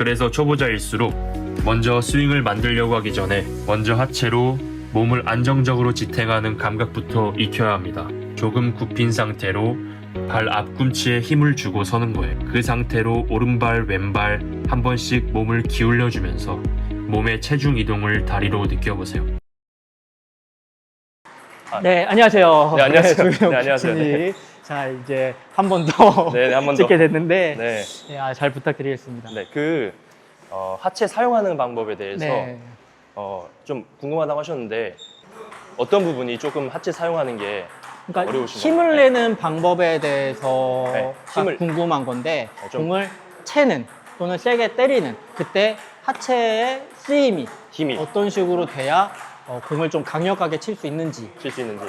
그래서 초보자일수록 먼저 스윙을 만들려고 하기 전에 먼저 하체로 몸을 안정적으로 지탱하는 감각부터 익혀야 합니다. 조금 굽힌 상태로 발 앞꿈치에 힘을 주고 서는 거예요. 그 상태로 오른발, 왼발 한 번씩 몸을 기울여주면서 몸의 체중 이동을 다리로 느껴보세요. 네, 안녕하세요. 네, 안녕하세요. 조용 네, 안녕하세요. 코치님. 자, 이제 한 번 더 네, 한 번 더. 찍게 됐는데 네. 잘 부탁드리겠습니다. 네, 하체 사용하는 방법에 대해서 네. 좀 궁금하다고 하셨는데 어떤 부분이 조금 하체 사용하는 게 그러니까 어려우신 힘을 건가요? 내는 방법에 대해서 네, 궁금한 건데 네, 좀- 공을 채는 또는 세게 때리는 그때 하체의 쓰임이 힘이 어떤 식으로 돼야 공을 좀 강력하게 칠 수 있는지 칠 수 있는지.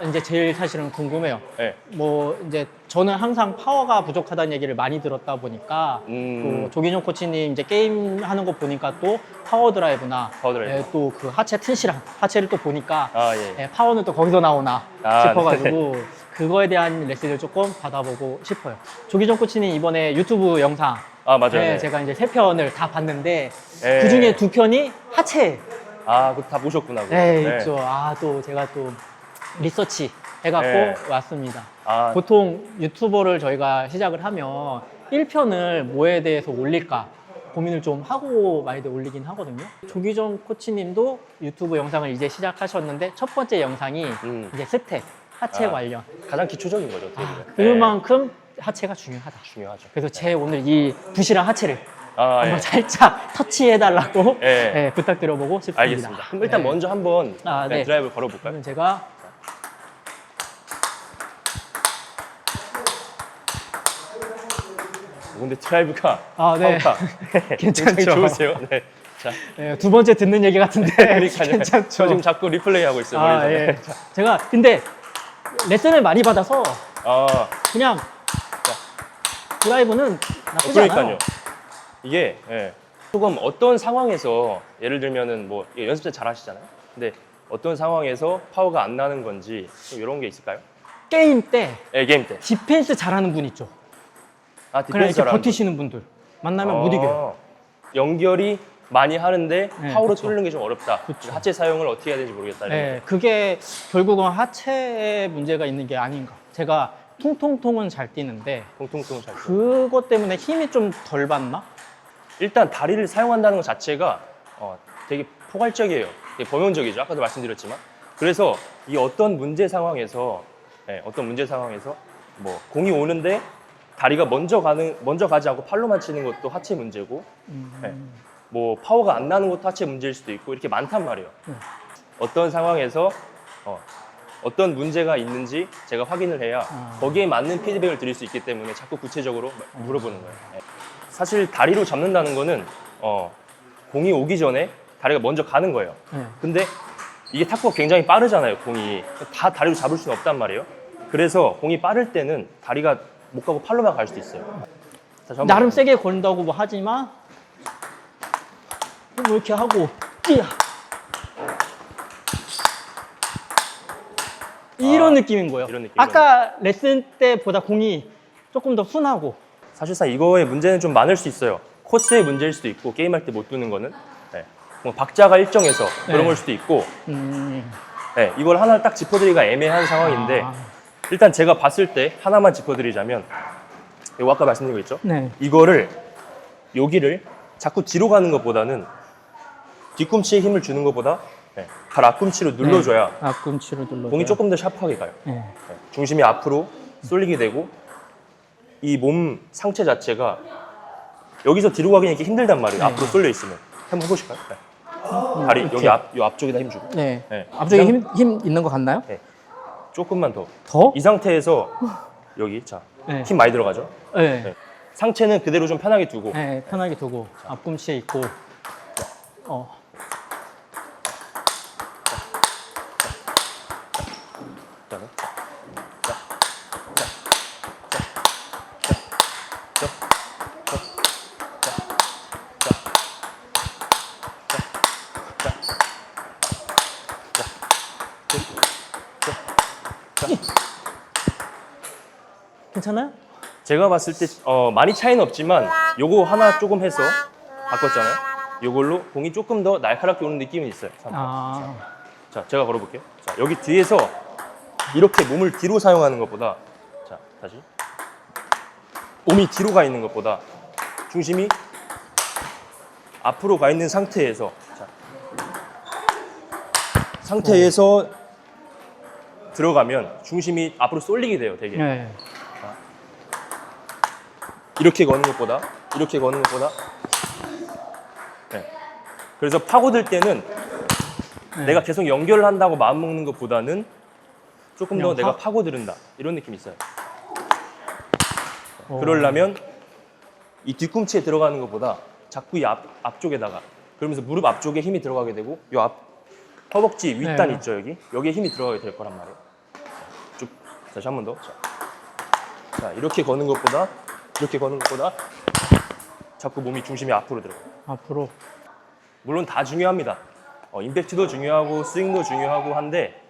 이제 제일 사실은 궁금해요. 네. 뭐 이제 저는 항상 파워가 부족하다는 얘기를 많이 들었다 보니까 또 조기종 코치님 이제 게임 하는 거 보니까 또 파워 드라이브나 파워 드라이브. 또 그 하체 튼실한 하체를 또 보니까 예. 파워는 또 거기서 나오나 아, 싶어가지고 그거에 대한 레슨을 조금 받아보고 싶어요. 조기종 코치님 이번에 유튜브 영상 맞아요. 네. 제가 이제 3편을 다 봤는데 네. 그 중에 2편이 하체 그거 다 보셨구나. 그거. 네, 있죠. 또 제가 또 리서치 해갖고 네. 왔습니다. 아, 보통 유튜버를 저희가 시작을 하면 1편을 뭐에 대해서 올릴까 고민을 좀 하고 많이들 올리긴 하거든요. 조기종 코치님도 유튜브 영상을 이제 시작하셨는데 첫 번째 영상이 이제 스텝, 하체 관련. 가장 기초적인 거죠. 어떻게 보면. 그만큼 하체가 중요하다. 중요하죠. 그래서 제 오늘 이 부실한 하체를 한번 예. 살짝 터치해달라고 예. 부탁드려보고 싶습니다. 알겠습니다. 그럼 일단 네. 먼저 한번 네. 드라이브 걸어볼까요? 그러면 제가 근데 드라이브가 네. 파워가 괜찮죠? 굉장히 좋으세요. 네. 자, 두 번째 듣는 얘기 같은데 그러니까요. 괜찮죠? 저 지금 자꾸 리플레이 하고 있어요. 머리 전에. 예. 제가 근데 레슨을 많이 받아서 그냥 드라이브는 나쁘지 않아요. 그러니까요. 이게 조금 어떤 상황에서 예를 들면은 뭐 연습 때 잘 하시잖아요. 근데 어떤 상황에서 파워가 안 나는 건지 좀 이런 게 있을까요? 게임 때 게임 때. 디펜스 잘하는 분 있죠. 그냥 디펜스 이렇게 잘하는 버티시는 분들 만나면 못 이겨요. 연결이 많이 하는데 네, 파워로 그쵸. 뚫는 게 좀 어렵다. 그쵸. 하체 사용을 어떻게 해야 되는지 모르겠다. 이런 네, 그게 결국은 하체에 문제가 있는 게 아닌가. 제가 통통통은 잘 뛰는데 통통통 잘. 그것 때문에 힘이 좀 덜 받나? 일단 다리를 사용한다는 것 자체가 되게 포괄적이에요. 되게 범용적이죠. 아까도 말씀드렸지만. 그래서 이 어떤 문제 상황에서 뭐 공이 오는데 다리가 먼저 가지 않고 팔로만 치는 것도 하체 문제고, 뭐 파워가 안 나는 것도 하체 문제일 수도 있고 이렇게 많단 말이에요. 어떤 상황에서 어떤 문제가 있는지 제가 확인을 해야 거기에 맞는 피드백을 드릴 수 있기 때문에 자꾸 구체적으로 물어보는 거예요. 사실 다리로 잡는다는 거는 공이 오기 전에 다리가 먼저 가는 거예요. 근데 이게 탁구가 굉장히 빠르잖아요. 공이 다 다리로 잡을 수는 없단 말이에요. 그래서 공이 빠를 때는 다리가 못 가고 팔로만 갈 수도 있어요. 나름 세게 건다고 뭐 하지만 뭐 이렇게 하고 뛰어 이런 느낌인 거예요. 이런 느낌, 아까 레슨 때보다 공이 조금 더 순하고. 사실상 이거의 문제는 좀 많을 수 있어요. 코스의 문제일 수도 있고 게임할 때 못 두는 거는 뭐 박자가 일정해서 그런 걸 수도 있고 이걸 하나 딱 짚어드리기가 애매한 상황인데 일단 제가 봤을 때 하나만 짚어드리자면 이거 아까 말씀드린 거 있죠? 네. 이거를 여기를 자꾸 뒤로 가는 것보다는 뒤꿈치에 힘을 주는 것보다 발 앞꿈치로 눌러줘야 앞꿈치로 눌러줘야. 공이 조금 더 샤프하게 가요. 중심이 앞으로 쏠리게 되고 이 몸 상체 자체가 여기서 뒤로 가기는 이렇게 힘들단 말이에요. 앞으로 쏠려 있으면. 한번 해보실까요? 다리 이렇게. 여기 앞쪽에다 힘 주고. 네. 네. 앞쪽에 힘 있는 거 같나요? 조금만 더. 더? 이 상태에서 여기 자 네. 힘 많이 들어가죠. 네. 네. 상체는 그대로 좀 편하게 두고. 네, 편하게 두고 앞꿈치에 있고. 그다음에 괜찮아요? 제가 봤을 때 많이 차이는 없지만 요거 하나 조금 해서 바꿨잖아요. 이걸로 공이 조금 더 날카롭게 오는 느낌이 있어요. 아, 자, 제가 걸어볼게요. 자, 여기 뒤에서 이렇게 몸을 뒤로 사용하는 것보다, 자, 다시. 몸이 뒤로 가 있는 것보다 중심이 앞으로 가 있는 상태에서, 자, 상태에서 들어가면 중심이 앞으로 쏠리게 돼요, 되게. 네. 이렇게 거는 것보다, 이렇게 거는 것보다. 네. 그래서 파고들 때는 네. 내가 계속 연결을 한다고 마음먹는 것보다는 조금 더 그냥 내가 파고들은다 이런 느낌이 있어요. 어. 그러려면 이 뒤꿈치에 들어가는 것보다 자꾸 이 앞쪽에다가, 그러면서 무릎 앞쪽에 힘이 들어가게 되고 이 앞 허벅지 윗단 네. 있죠, 여기에 힘이 들어가게 될 거란 말이에요. 쭉 다시 한 번 더. 자, 이렇게 거는 것보다, 이렇게 거는 것보다 자꾸 몸이 중심이 앞으로 들어가요. 앞으로. 물론 다 중요합니다. 임팩트도 중요하고 스윙도 중요하고 한데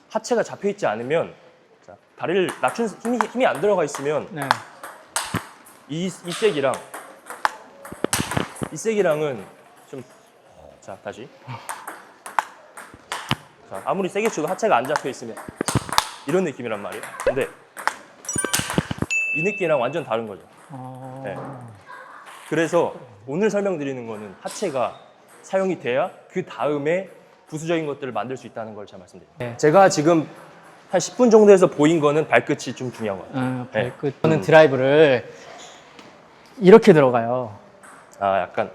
하체가 잡혀 있지 않으면, 자, 다리를 낮춘 힘이 안 들어가 있으면 네. 이 색이랑은 좀, 자, 다시. 자, 아무리 세게 쳐도 하체가 안 잡혀 있으면 이런 느낌이란 말이에요. 근데 이 느낌이랑 완전 다른 거죠. 네. 그래서 오늘 설명드리는 거는 하체가 사용이 돼야 그 다음에 부수적인 것들을 만들 수 있다는 걸 제가 말씀드립니다. 네. 제가 지금 한 10분 정도에서 보인 거는 발끝이 좀 중요한 것 같아요. 발끝. 저는 드라이브를 이렇게 들어가요. 아, 약간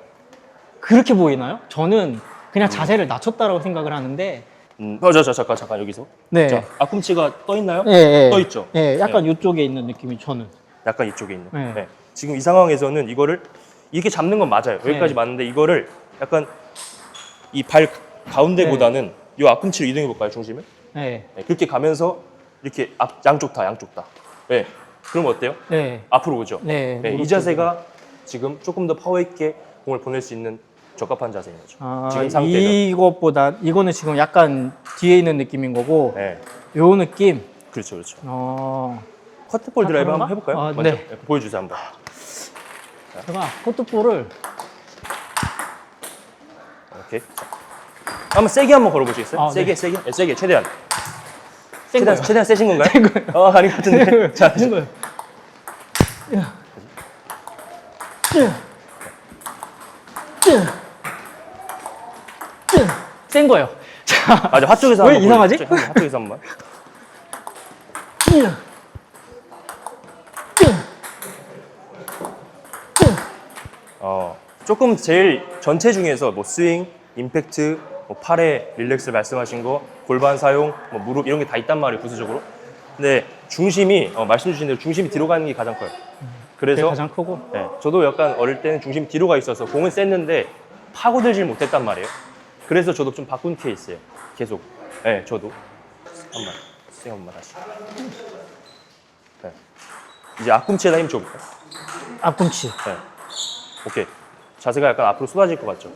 그렇게 보이나요? 저는 그냥 자세를 낮췄다라고 생각을 하는데. 잠깐 여기서. 네. 자, 앞꿈치가 떠 있나요? 네, 떠 있죠. 네, 약간 이쪽에 있는 느낌이 저는. 약간 이쪽에 있는. 네. 네. 지금 이 상황에서는 이거를 이렇게 잡는 건 맞아요. 여기까지 네. 맞는데 이거를 약간 이 발 가운데보다는 이 앞꿈치로 이동해 볼까요, 중심을? 네. 네, 그렇게 가면서 이렇게 양쪽 다. 네. 그럼 어때요? 네. 앞으로 오죠. 네. 네, 이 자세가 지금 조금 더 파워 있게 공을 보낼 수 있는 적합한 자세인 거죠. 아, 지금 상태가. 이것보다 이거는 지금 약간 뒤에 있는 느낌인 거고, 네, 요 느낌. 그렇죠. 아, 커트볼 드라이브 그런가? 한번 해볼까요? 아, 먼저 네. 보여주세요 한번. 제가 코트볼을 이렇게. 한번 세게 한번 걸어보시겠어요? 아, 세게, 네. 세게, 네, 세게 최대한. 센 거예요. 최대한 세신 건가요? 센 거예요. 아닌 것 같은데. 자, 센 거예요. 센 거예요. 자, 맞아, 화쪽에서 왜 한번 이상하지? 보여주세요. 화쪽에서 한번. 조금 제일 전체 중에서 뭐 스윙, 임팩트, 뭐 팔에 릴렉스 말씀하신 거, 골반 사용, 뭐 무릎 이런 게 다 있단 말이에요, 부수적으로. 근데 중심이 말씀 주신 대로 중심이 뒤로 가는 게 가장 커요. 그게 그래서 가장 크고. 네, 저도 약간 어릴 때는 중심이 뒤로 가 있어서 공은 셌는데 파고들질 못했단 말이에요. 그래서 저도 좀 바꾼 케이스예요. 계속. 네, 저도. 한번 스윙 한번 다시. 네. 이제 앞꿈치에다 힘 줘볼까요? 앞꿈치. 네. 오케이. 자세가 약간 앞으로 쏟아질 것 같죠?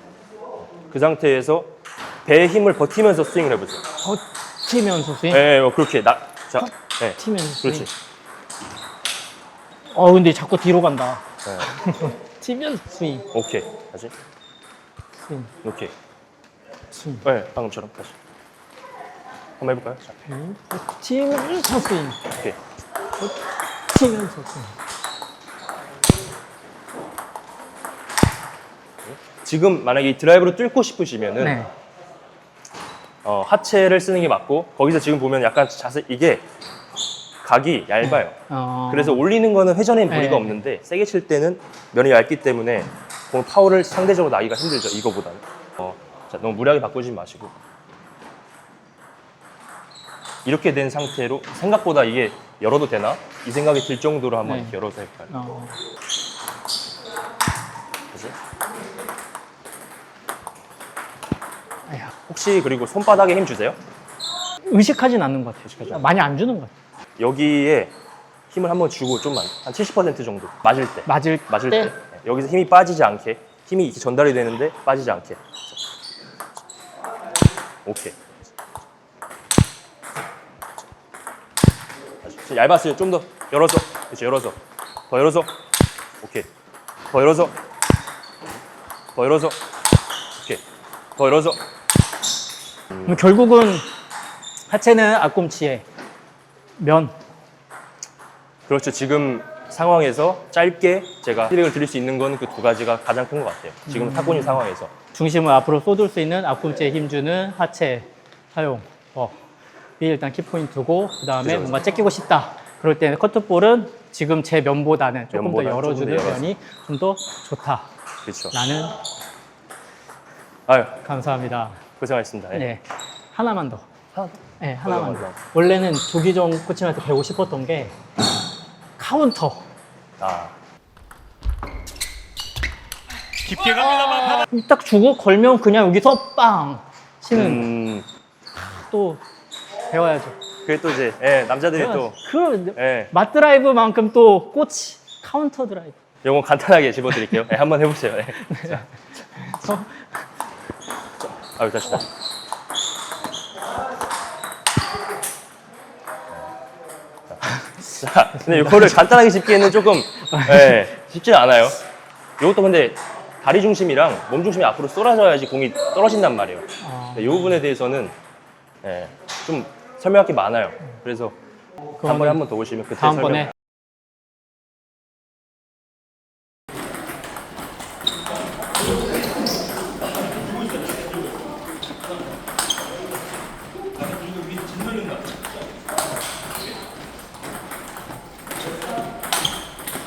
그 상태에서 배의 힘을 버티면서 스윙을 해보세요. 버티면서 스윙. 네, 그렇게. 자, 네. 버티면서 스윙. 그렇지. 근데 자꾸 뒤로 간다. 네. 버티면서 스윙. 오케이. 다시. 스윙. 오케이. 스윙. 네, 방금처럼 다시. 한번 해볼까요? 자, 버티면서 스윙. 오케이. 버티면서 스윙. 지금 만약에 이 드라이브로 뚫고 싶으시면은 네. 하체를 쓰는 게 맞고, 거기서 지금 보면 약간 자세, 이게 각이 얇아요. 그래서 올리는 거는 회전에 무리가 네. 없는데 세게 칠 때는 면이 얇기 때문에 공 파워를 상대적으로 나기가 힘들죠, 이거보다는. 자, 너무 무리하게 바꾸지 마시고 이렇게 된 상태로, 생각보다 이게 열어도 되나? 이 생각이 들 정도로 한번 네. 이렇게 열어서 해볼까요? 그치? 아야, 혹시 그리고 손바닥에 힘 주세요? 의식하진 않는 것 같아요. 많이 안 주는 것 같아요. 여기에 힘을 한번 주고, 좀만 한 70% 정도 맞을 때 맞을 때? 네. 여기서 힘이 빠지지 않게, 힘이 이렇게 전달이 되는데 빠지지 않게. 오케이. 다시. 얇았어요. 좀 더 열어서. 그렇지, 열어서. 더 열어서. 오케이. 더 열어서. 더 열어서. 오케이. 더 열어서. 그럼 결국은 하체는 앞꿈치에 면. 그렇죠. 지금 상황에서 짧게 제가 피드백을 드릴 수 있는 건 그 두 가지가 가장 큰 것 같아요. 지금 타고님 상황에서. 중심을 앞으로 쏟을 수 있는 앞꿈치에 힘주는 하체 사용. 이 일단 키포인트고 그 다음에 그죠, 뭔가 째끼고 싶다. 그럴 때는 커트볼은 지금 제 면보다는 조금 더 면보다는 열어주는 조금 더 열어서. 면이 좀 더 좋다. 그렇죠. 라는 아유, 감사합니다. 고생하셨습니다. 네. 네. 하나만 더. 하나 더? 네, 하나만 더. 맞아. 원래는 조기정 코치한테 배우고 싶었던 게 카운터. 아, 깊게 갑니다만 딱 주고 걸면 그냥 여기서 빵 치는 또 배워야죠. 그게 또 이제 남자들이 또 그 예, 맞드라이브만큼 또 꽃이 카운터 드라이브. 요거 간단하게 집어드릴게요. 한번 해보세요. 네. 자. 아유, 다시. 자, 근데 이거를 간단하게 짚기에는 조금 쉽지 않아요. 이것도 근데 다리 중심이랑 몸 중심이 앞으로 쏠아져야지 공이 떨어진단 말이에요. 이 부분에 대해서는 좀 설명할 게 많아요. 그래서 다음번에 한 번 더 오시면 그때 다음번에